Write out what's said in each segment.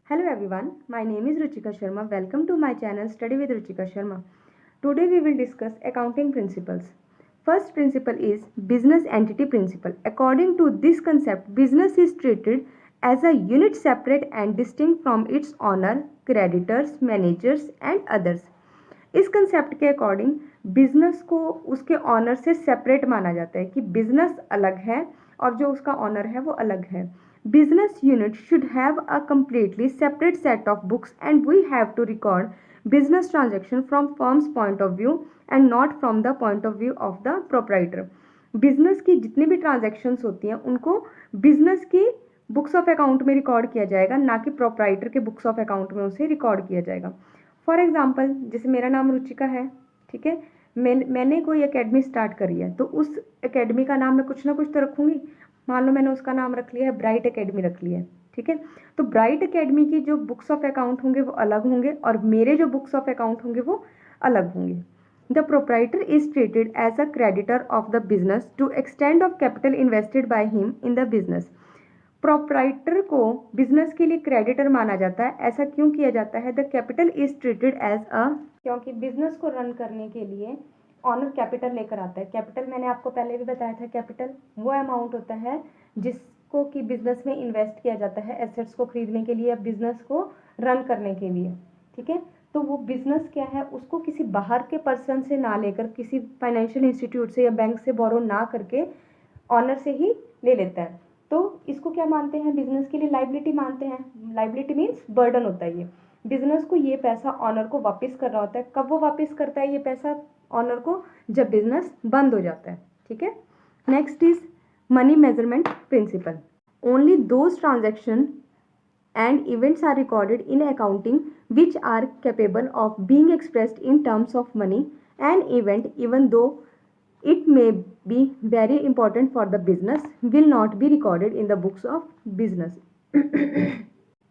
Hello everyone, my name is Ruchika Sharma. Welcome to my channel Study with Ruchika Sharma. Today we will discuss accounting principles. First principle is business entity principle. According to this concept, business is treated as a unit separate and distinct from its owner, creditors, managers and others. इस concept के according business को उसके honour से separate माना जाता है कि business अलग है और जो उसका ऑनर है वो अलग है. Business unit should have a completely separate set of books and we have to record business transaction from firm's point of view and not from the point of view of the proprietor. Business की जितनी भी transactions होती हैं उनको business की books of account में record किया जाएगा, ना कि प्रोप्राइटर के बुक्स ऑफ अकाउंट में उसे रिकॉर्ड किया जाएगा. फॉर एग्जाम्पल, जैसे मेरा नाम रुचिका है, ठीक है, मैंने कोई एकेडमी स्टार्ट करी है तो उस एकेडमी का नाम मैं कुछ ना कुछ तो रखूँगी. मान लो मैंने उसका नाम रख लिया है ब्राइट एकेडमी रख लिया है, ठीक है, तो ब्राइट एकेडमी की जो बुक्स ऑफ अकाउंट होंगे वो अलग होंगे और मेरे जो बुक्स ऑफ अकाउंट होंगे वो अलग होंगे. The proprietor is treated as a creditor of the business to extend of capital invested by him in the business. Proprietor को बिजनेस के लिए क्रेडिटर माना जाता है. ऐसा क्यों किया जाता है? The capital is treated as a, क्योंकि बिजनेस को रन करने के लिए ऑनर कैपिटल लेकर आता है. कैपिटल मैंने आपको पहले भी बताया था, कैपिटल वो अमाउंट होता है जिसको कि बिजनेस में इन्वेस्ट किया जाता है एसेट्स को खरीदने के लिए या बिजनेस को रन करने के लिए, ठीक है. तो वो बिजनेस क्या है, उसको किसी बाहर के पर्सन से ना लेकर, किसी फाइनेंशियल इंस्टीट्यूट से या बैंक से बोरो ना करके ऑनर से ही ले लेता है. तो इसको क्या मानते हैं, बिजनेस के लिए लाइबिलिटी मानते हैं. लाइबिलिटी मीन्स बर्डन होता है. ये बिजनेस को ये पैसा ऑनर को वापस करना होता है. कब वो वापस करता है ये पैसा ऑनर को? जब बिजनेस बंद हो जाता है, ठीक है. Next is money measurement principle. Only those transaction and events are recorded in accounting which are capable of being expressed in terms of money. An event, even though it may be very important for the business, will not be recorded in the books of business.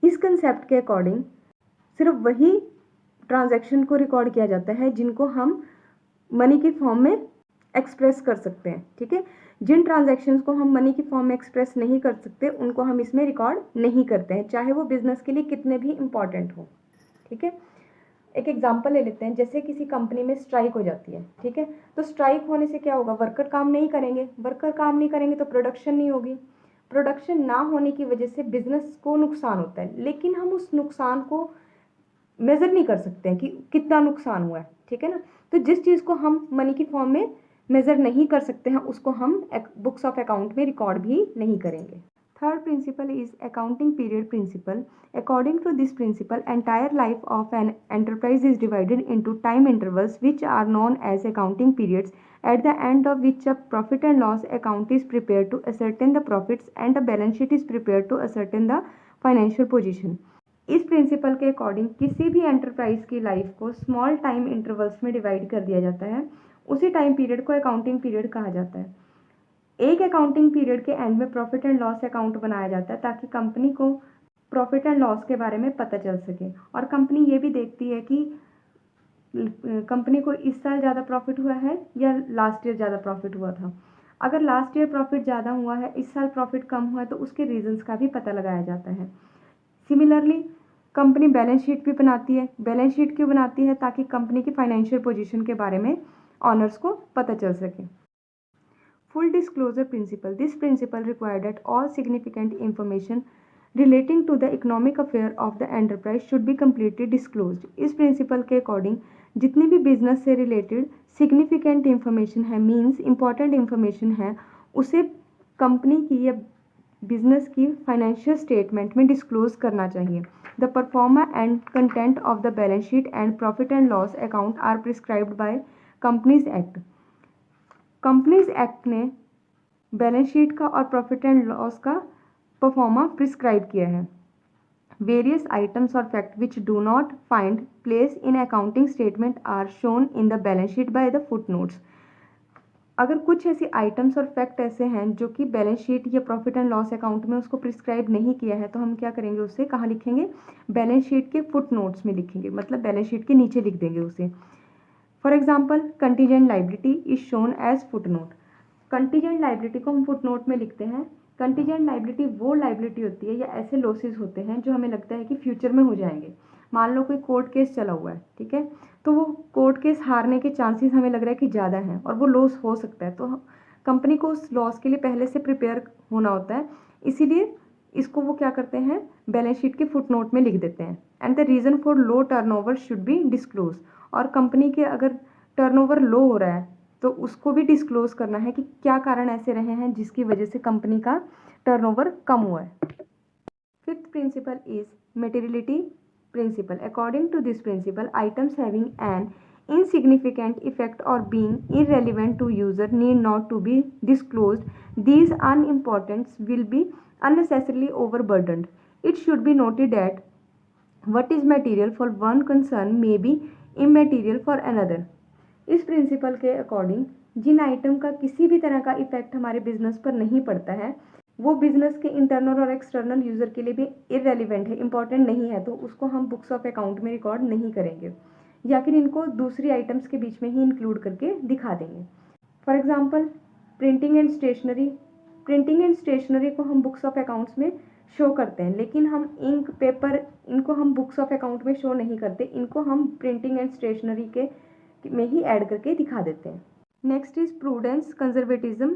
इस concept के according सिर्फ वही transaction को record किया जाता है जिनको हम मनी की फॉर्म में एक्सप्रेस कर सकते हैं, ठीक है. जिन ट्रांजैक्शंस को हम मनी की फॉर्म में एक्सप्रेस नहीं कर सकते उनको हम इसमें रिकॉर्ड नहीं करते हैं, चाहे वो बिजनेस के लिए कितने भी इंपॉर्टेंट हो, ठीक है. एक एग्जांपल ले लेते हैं. जैसे किसी कंपनी में स्ट्राइक हो जाती है, ठीक है, तो स्ट्राइक होने से क्या होगा, वर्कर काम नहीं करेंगे. वर्कर काम नहीं करेंगे तो प्रोडक्शन नहीं होगी. प्रोडक्शन ना होने की वजह से बिजनेस को नुकसान होता है, लेकिन हम उस नुकसान को मेजर नहीं कर सकते हैं कि कितना नुकसान हुआ है, ठीक है ना. तो जिस चीज़ को हम मनी की फॉर्म में मेजर नहीं कर सकते हैं उसको हम बुक्स ऑफ अकाउंट में रिकॉर्ड भी नहीं करेंगे. Third principle is accounting period principle. According to this principle, entire life of an enterprise is divided into time intervals which are known as accounting periods, at the end of which a profit and loss account is prepared to ascertain the profits and a balance sheet is prepared to ascertain the financial position. इस principle के according किसी भी enterprise की life को small time intervals में divide कर दिया जाता है. उसी टाइम पीरियड को अकाउंटिंग पीरियड कहा जाता है. एक अकाउंटिंग पीरियड के एंड में प्रॉफिट एंड लॉस अकाउंट बनाया जाता है ताकि कंपनी को प्रॉफिट एंड लॉस के बारे में पता चल सके. और कंपनी ये भी देखती है कि कंपनी को इस साल ज़्यादा प्रॉफिट हुआ है या लास्ट ईयर ज़्यादा प्रॉफिट हुआ था. अगर लास्ट ईयर प्रॉफिट ज़्यादा हुआ है, इस साल प्रॉफिट कम हुआ है, तो उसके रीजंस का भी पता लगाया जाता है. सिमिलरली कंपनी बैलेंस शीट भी बनाती है. बैलेंस शीट क्यों बनाती है? ताकि कंपनी की फाइनेंशियल पोजीशन के बारे में ऑनर्स को पता चल सके. Full disclosure principle. This principle required that all significant information relating to the economic affair of the enterprise should be completely disclosed. इस प्रिंसिपल के अकॉर्डिंग जितनी भी बिजनेस से रिलेटेड सिग्निफिकेंट इंफॉर्मेशन है, मीन्स इंपॉर्टेंट इंफॉर्मेशन है, उसे company की या बिजनेस की फाइनेंशियल स्टेटमेंट में डिस्क्लोज करना चाहिए. The proforma and content of the balance sheet and profit and loss account are prescribed by companies act. Companies act ने बैलेंस शीट का और प्रॉफिट एंड लॉस का परफॉर्मा प्रिस्क्राइब किया है. Various items or facts which do not find place in accounting statement are shown in the balance sheet by the footnotes. अगर कुछ ऐसी items और फैक्ट ऐसे हैं जो कि बैलेंस शीट या प्रॉफिट एंड लॉस अकाउंट में उसको प्रिस्क्राइब नहीं किया है, तो हम क्या करेंगे, उससे कहाँ लिखेंगे, बैलेंस शीट के फुट नोट्स में लिखेंगे, मतलब बैलेंस शीट के नीचे लिख देंगे उसे. For example, contingent liability is shown as foot note. Contingent liability को हम फुट नोट में लिखते हैं कंटीजेंट लाइबिलिटी वो लाइबिलिटी होती है या ऐसे लॉसेस होते हैं जो हमें लगता है कि फ्यूचर में हो जाएंगे। मान लो कोई कोर्ट केस चला हुआ है, ठीक है, तो वो कोर्ट केस हारने के चांसेस हमें लग रहा है कि ज़्यादा हैं और वो लॉस हो सकता है, तो कंपनी को उस लॉस के लिए पहले से प्रिपेयर होना होता है। इसीलिए इसको वो क्या करते हैं, बैलेंस शीट के फुट नोट में लिख देते हैं। And the reason for low turnover should be disclose. और कंपनी के अगर टर्नओवर लो हो रहा है तो उसको भी डिस्क्लोज करना है कि क्या कारण ऐसे रहे हैं जिसकी वजह से कंपनी का टर्नओवर कम हुआ है। Fifth principle is materiality principle. According to this principle, items having an insignificant effect or being irrelevant to user need not to be disclosed. These unimportants will be unnecessarily overburdened. It should be noted that what is material for one concern may be immaterial for another. इस principle के according जिन item का किसी भी तरह का effect हमारे business पर नहीं पड़ता है वो बिजनेस के इंटरनल और एक्सटर्नल यूज़र के लिए भी इररेलेवेंट है, इंपॉर्टेंट नहीं है, तो उसको हम बुक्स ऑफ अकाउंट में रिकॉर्ड नहीं करेंगे या फिर इनको दूसरी आइटम्स के बीच में ही इंक्लूड करके दिखा देंगे। For example printing and stationery. Printing and stationery को हम बुक्स ऑफ अकाउंट्स में शो करते हैं, लेकिन हम इंक पेपर इनको हम बुक्स ऑफ अकाउंट में शो नहीं करते, इनको हम प्रिंटिंग एंड स्टेशनरी के में ही ऐड करके दिखा देते हैं। Next is prudence conservatism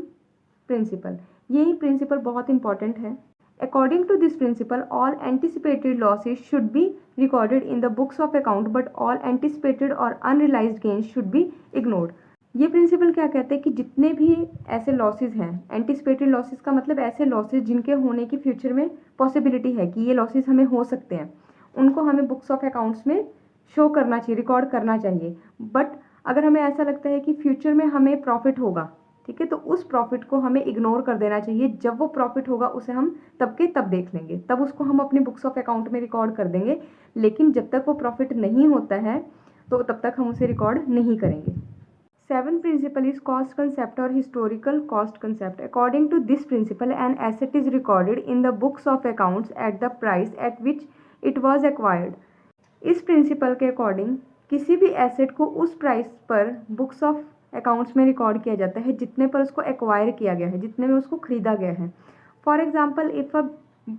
principle. यही प्रिंसिपल बहुत इंपॉर्टेंट है। According to this principle all anticipated losses should be recorded in the books of account but all anticipated और unrealised gains should be ignored. ये principle क्या कहते हैं कि जितने भी ऐसे लॉसेज हैं, एंटिसिपेटेड लॉसेज का मतलब ऐसे लॉसेज जिनके होने की फ्यूचर में पॉसिबिलिटी है कि ये लॉसेज हमें हो सकते हैं, उनको हमें बुक्स ऑफ अकाउंट्स में शो करना चाहिए, रिकॉर्ड करना चाहिए। बट अगर हमें ऐसा लगता है कि फ्यूचर में हमें प्रॉफिट होगा, ठीक है, तो उस प्रॉफिट को हमें इग्नोर कर देना चाहिए। जब वो प्रॉफिट होगा उसे हम तब के तब देख लेंगे, तब उसको हम अपनी बुक्स ऑफ अकाउंट में रिकॉर्ड कर देंगे, लेकिन जब तक वो प्रॉफिट नहीं होता है तो तब तक हम उसे रिकॉर्ड नहीं करेंगे। Seven principle is cost concept और historical cost concept. According to this principle an asset is recorded in the books of accounts at the price at which it was acquired. इस प्रिंसिपल के according किसी भी asset को उस price पर books of accounts में record किया जाता है जितने पर उसको एक्वायर किया गया है, जितने में उसको खरीदा गया है। For example if a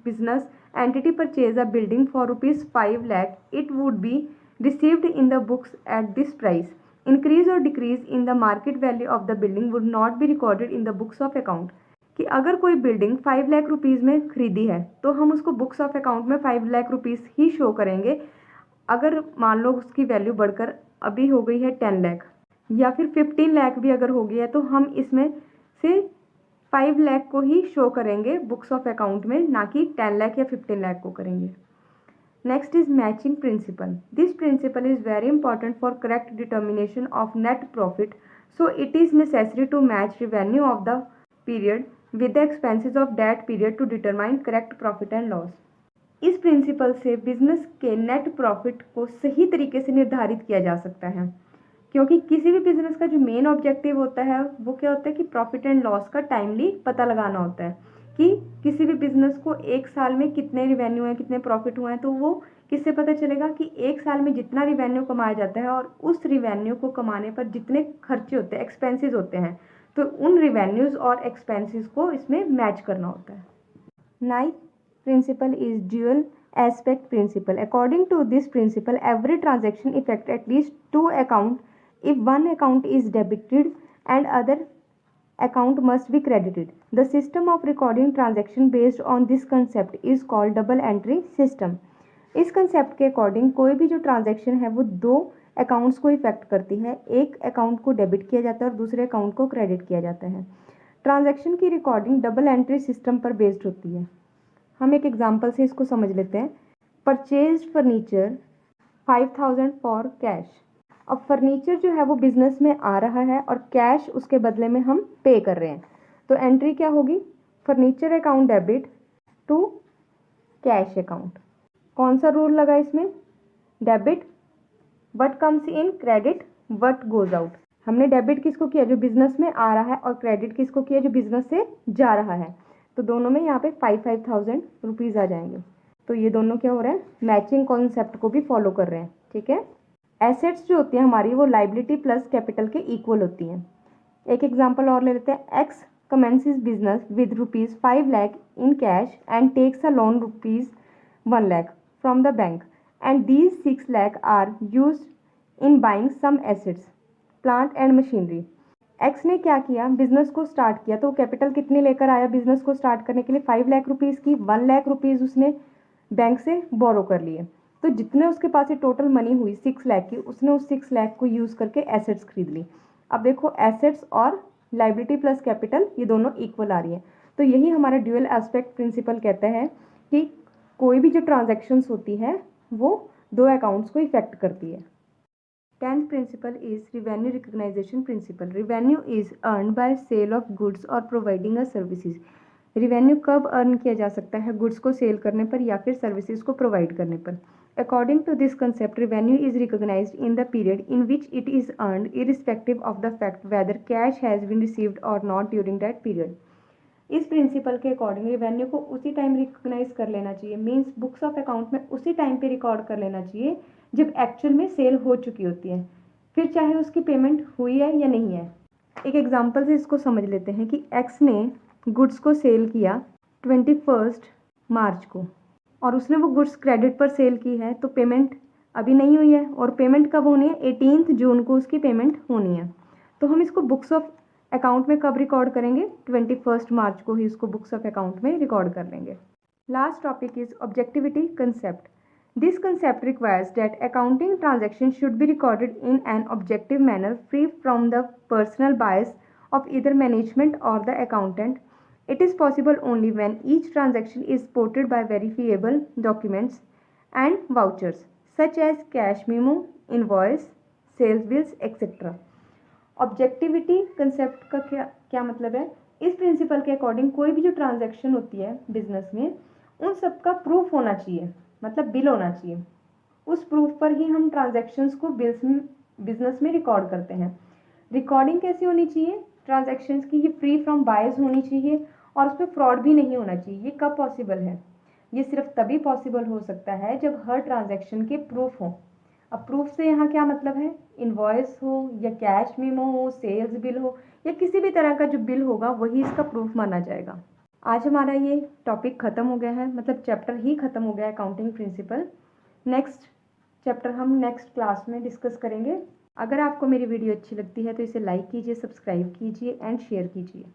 business entity purchase a building for ₹5 lakh, it would be received in the books at this price. Increase और decrease in the market value of the building would not be recorded in the books of account. कि अगर कोई building 5 lakh rupees में खरीदी है तो हम उसको बुक्स ऑफ अकाउंट में 5 लाख रुपीज़ ही शो करेंगे। अगर मान लो उसकी वैल्यू बढ़कर अभी हो गई है 10 लाख या फिर 15 लाख भी अगर हो गई है तो हम इसमें से 5 लाख को ही शो करेंगे बुक्स ऑफ अकाउंट में, ना कि 10 लाख या 15 लाख को करेंगे। Next is matching principle. This principle is very important for correct determination of net profit, so it is necessary to match revenue of the period with the expenses of that period to determine correct profit and loss. इस principle से business के net profit को सही तरीके से निर्धारित किया जा सकता है, क्योंकि किसी भी बिजनेस का जो मेन ऑब्जेक्टिव होता है वो क्या होता है कि प्रॉफिट एंड लॉस का टाइमली पता लगाना होता है कि किसी भी बिजनेस को एक साल में कितने रिवेन्यू हैं, कितने प्रॉफिट हुए हैं, तो वो किससे पता चलेगा कि एक साल में जितना रिवेन्यू कमाया जाता है और उस रिवेन्यू को कमाने पर जितने खर्चे होते हैं, एक्सपेंसेस होते हैं, तो उन रिवेन्यूज़ और एक्सपेंसेस को इसमें मैच करना होता है। Ninth principle is dual aspect principle. According to this principle, every transaction affects at least two accounts. If one account is debited and other account must be credited. The system of recording transaction based on this concept is called double entry system. इस concept के according कोई भी जो transaction है वो दो accounts को effect करती है। एक अकाउंट को डेबिट किया जाता है और दूसरे अकाउंट को क्रेडिट किया जाता है। ट्रांजैक्शन की रिकॉर्डिंग डबल एंट्री सिस्टम पर बेस्ड होती है। हम एक एग्जांपल से इसको समझ लेते हैं। Purchase furniture 5000 for cash. अब फर्नीचर जो है वो बिजनेस में आ रहा है और कैश उसके बदले में हम पे कर रहे हैं, तो एंट्री क्या होगी? Furniture account debit to cash account. कौन सा रूल लगा इसमें? Debit what comes in, credit what goes out. हमने डेबिट किसको किया? जो बिजनेस में आ रहा है, और क्रेडिट किसको किया? जो बिजनेस से जा रहा है। तो दोनों में यहाँ पे 5,000 रुपीज़ आ जाएंगे। तो ये दोनों क्या हो रहे हैं? मैचिंग कॉन्सेप्ट को भी फॉलो कर रहे हैं, ठीक है। एसेट्स जो होती हैं हमारी वो लाइबिलिटी प्लस कैपिटल के इक्वल होती हैं। एक एग्जांपल और ले लेते हैं। X commences business with rupees 5 lakh in cash and takes a loan rupees 1 lakh from the bank, and these 6 lakh are used in buying some assets, plant and machinery. X ने क्या किया, business को start किया, तो capital कितनी लेकर आया business को स्टार्ट करने के लिए? 5 लाख रुपीज़ की। 1 लाख रुपीज़ उसने बैंक से बोरो कर लिए, तो जितने उसके पास ये टोटल मनी हुई 6 लाख की, उसने उस 6 लाख को यूज़ करके एसेट्स खरीद ली। अब देखो एसेट्स और लाइबिलिटी प्लस कैपिटल ये दोनों इक्वल आ रही है, तो यही हमारा ड्यूअल एस्पेक्ट प्रिंसिपल कहता है कि कोई भी जो ट्रांजैक्शंस होती है वो दो अकाउंट्स को इफेक्ट करती है। 10th principle is revenue recognition principle. Revenue is earned by sale of goods or providing a services. Revenue कब अर्न किया जा सकता है? गुड्स को सेल करने पर या फिर सर्विसेज को प्रोवाइड करने पर। According to this concept revenue is recognized in the period in which it is earned irrespective of the fact whether cash has been received और नॉट ड्यूरिंग दैट पीरियड। इस principle के according revenue को उसी time recognise कर लेना चाहिए, means books of account में उसी टाइम पे रिकॉर्ड कर लेना चाहिए जब एक्चुअल में सेल हो चुकी होती है, फिर चाहे उसकी पेमेंट हुई है या नहीं है। एक एग्जांपल से इसको समझ लेते हैं कि एक्स ने गुड्स को सेल किया 21 मार्च को और उसने वो गुड्स क्रेडिट पर सेल की है, तो पेमेंट अभी नहीं हुई है, और पेमेंट कब होनी है? 18 जून को उसकी पेमेंट होनी है। तो हम इसको बुक्स ऑफ अकाउंट में कब रिकॉर्ड करेंगे? 21 मार्च को ही इसको बुक्स ऑफ अकाउंट में रिकॉर्ड कर लेंगे। Last topic is objectivity concept. This concept requires that accounting transactions should be recorded in an objective manner, free from the personal bias of either management or the accountant. It is possible only when each transaction is supported by verifiable documents and vouchers, such as cash memo, invoice, sales bills, etc. Objectivity concept का क्या मतलब है? इस principle के according कोई भी जो transaction होती है बिजनेस में, उन सब का प्रूफ होना चाहिए, मतलब बिल होना चाहिए। उस प्रूफ पर ही हम ट्रांजैक्शंस को बिजनेस में रिकॉर्ड करते हैं। रिकॉर्डिंग कैसी होनी चाहिए ट्रांजैक्शंस की? ये फ्री फ्रॉम बायस होनी चाहिए और उसमें फ्रॉड भी नहीं होना चाहिए। ये कब पॉसिबल है? ये सिर्फ तभी पॉसिबल हो सकता है जब हर ट्रांजैक्शन के प्रूफ हो। अब प्रूफ से यहाँ क्या मतलब है? इनवॉइस हो या कैश मेमो हो, सेल्स बिल हो या किसी भी तरह का जो बिल होगा वही इसका प्रूफ माना जाएगा। आज हमारा ये टॉपिक ख़त्म हो गया है, मतलब चैप्टर ही ख़त्म हो गया है अकाउंटिंग प्रिंसिपल। नेक्स्ट चैप्टर हम नेक्स्ट क्लास में डिस्कस करेंगे। अगर आपको मेरी वीडियो अच्छी लगती है तो इसे लाइक कीजिए, सब्सक्राइब कीजिए एंड शेयर कीजिए।